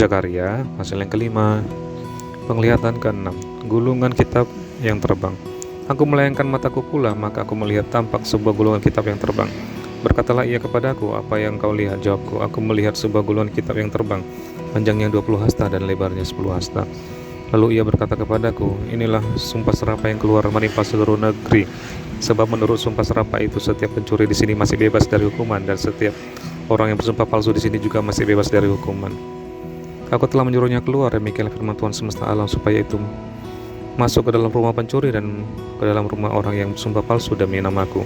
Zakaria pasal yang kelima. Penglihatan keenam. Gulungan kitab yang terbang. Aku melayangkan mataku pula, maka aku melihat tampak sebuah gulungan kitab yang terbang. Berkatalah ia kepadaku, apa yang kau lihat? Jawabku, aku melihat sebuah gulungan kitab yang terbang, panjangnya 20 hasta dan lebarnya 10 hasta. Lalu ia berkata kepadaku, inilah sumpah serapah yang keluar menimpa seluruh negeri. Sebab menurut sumpah serapah itu, setiap pencuri di sini masih bebas dari hukuman, dan setiap orang yang bersumpah palsu di sini juga masih bebas dari hukuman. Aku telah menyuruhnya keluar, demikianlah firman Tuhan semesta alam, supaya itu masuk ke dalam rumah pencuri dan ke dalam rumah orang yang bersumpah palsu demi namaku,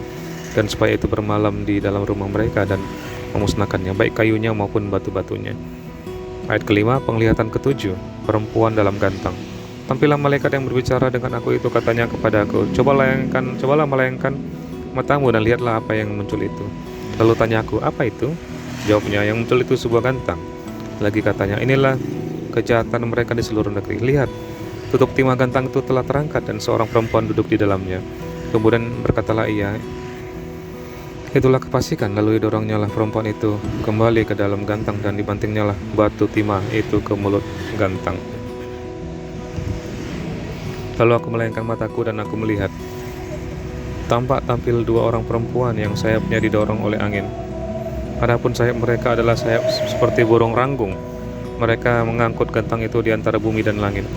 dan supaya itu bermalam di dalam rumah mereka dan memusnahkannya, baik kayunya maupun batu-batunya. Ayat kelima, penglihatan ketujuh, perempuan dalam gantang. Tampillah malaikat yang berbicara dengan aku itu, katanya kepada aku, cobalah melayangkan matamu dan lihatlah apa yang muncul itu. Lalu tanya aku, apa itu? Jawabnya, yang muncul itu sebuah gantang. Lagi katanya, inilah kejahatan mereka di seluruh negeri. Lihat, tutup timah gantang itu telah terangkat dan seorang perempuan duduk di dalamnya. Kemudian berkatalah ia, itulah kefasikan. Lalu didorongnya lah perempuan itu kembali ke dalam gantang, dan dibantingnya lah batu timah itu ke mulut gantang. Lalu aku melayangkan mataku dan aku melihat, tampil dua orang perempuan yang sayapnya didorong oleh angin. Adapun sayap mereka adalah sayap seperti burung ranggung. Mereka mengangkut gantang itu di antara bumi dan langit.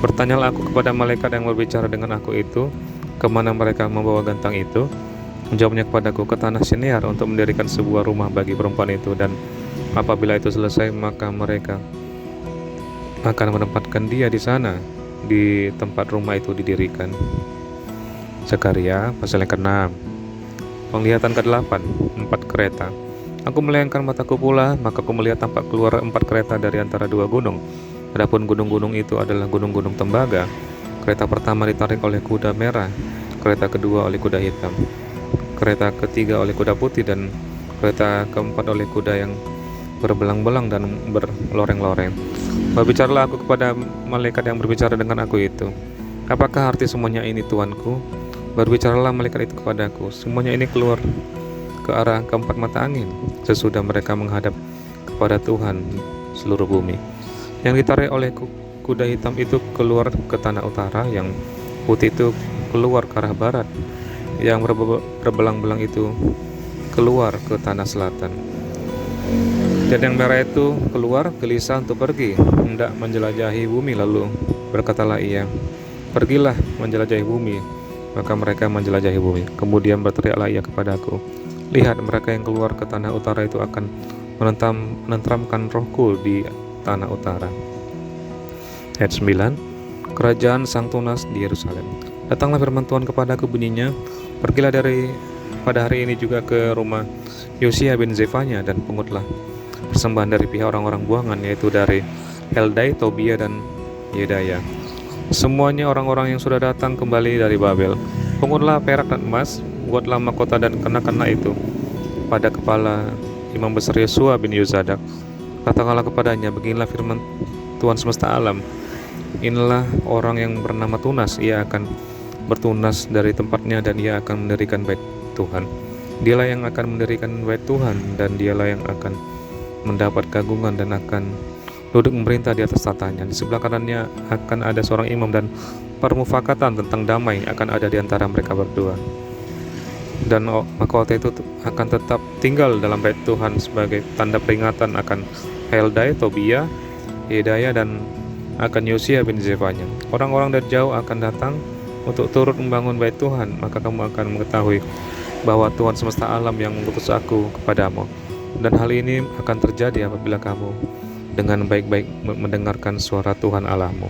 Bertanyalah aku kepada malaikat yang berbicara dengan aku itu, kemana mereka membawa gantang itu? Menjawabnya kepadaku, ke tanah Sinear untuk mendirikan sebuah rumah bagi perempuan itu, dan apabila itu selesai, maka mereka akan menempatkan dia di sana, di tempat rumah itu didirikan. Zakaria pasal yang ke-6. Penglihatan ke-8, 4 kereta. Aku melayangkan mataku pula, maka aku melihat tampak keluar 4 kereta dari antara 2 gunung. Adapun gunung-gunung itu adalah gunung-gunung tembaga. Kereta pertama ditarik oleh kuda merah, kereta kedua oleh kuda hitam, kereta ketiga oleh kuda putih, dan kereta keempat oleh kuda yang berbelang-belang dan berloreng-loreng. Berbicaralah aku kepada malaikat yang berbicara dengan aku itu, apakah arti semuanya ini, tuanku? Berbicaralah malaikat itu kepadaku, semuanya ini keluar ke arah keempat mata angin, sesudah mereka menghadap kepada Tuhan seluruh bumi. Yang ditarik oleh kuda hitam itu keluar ke tanah utara, yang putih itu keluar ke arah barat, yang berbelang-belang itu keluar ke tanah selatan, dan yang merah itu keluar gelisah untuk pergi hendak menjelajahi bumi. Lalu berkatalah ia, pergilah menjelajahi bumi. Maka mereka menjelajahi bumi. Kemudian berteriaklah ia kepadaku, lihat, mereka yang keluar ke tanah utara itu akan menenteramkan rohku di tanah utara. Ayat 9, kerajaan sang tunas di Yerusalem. Datanglah firman Tuhan kepadaku bunyinya, pergilah pada hari ini juga ke rumah Yosia bin Zefanya, dan pungutlah persembahan dari pihak orang-orang buangan, yaitu dari Heldai, Tobia, dan Yedaya. Semuanya orang-orang yang sudah datang kembali dari Babel. Pungutlah perak dan emas, buatlah mahkota dan kena-kena itu pada kepala imam besar Yesua bin Yozadak. Katakanlah kepadanya, beginilah firman Tuhan semesta alam, inilah orang yang bernama Tunas, ia akan bertunas dari tempatnya, dan ia akan mendirikan bait Tuhan. Dialah yang akan mendirikan bait Tuhan, dan dialah yang akan mendapat keagungan dan akan duduk memerintah di atas tatanya. Di sebelah kanannya akan ada seorang imam, dan permufakatan tentang damai akan ada di antara mereka berdua. Dan mahkota itu akan tetap tinggal dalam bait Tuhan sebagai tanda peringatan akan Heldai, Tobia, Yedaya, dan akan Yosia bin Zefanya. Orang-orang dari jauh akan datang untuk turut membangun bait Tuhan. Maka kamu akan mengetahui bahwa Tuhan semesta alam yang mengutus aku kepadamu. Dan hal ini akan terjadi apabila kamu dengan baik-baik mendengarkan suara Tuhan Allahmu.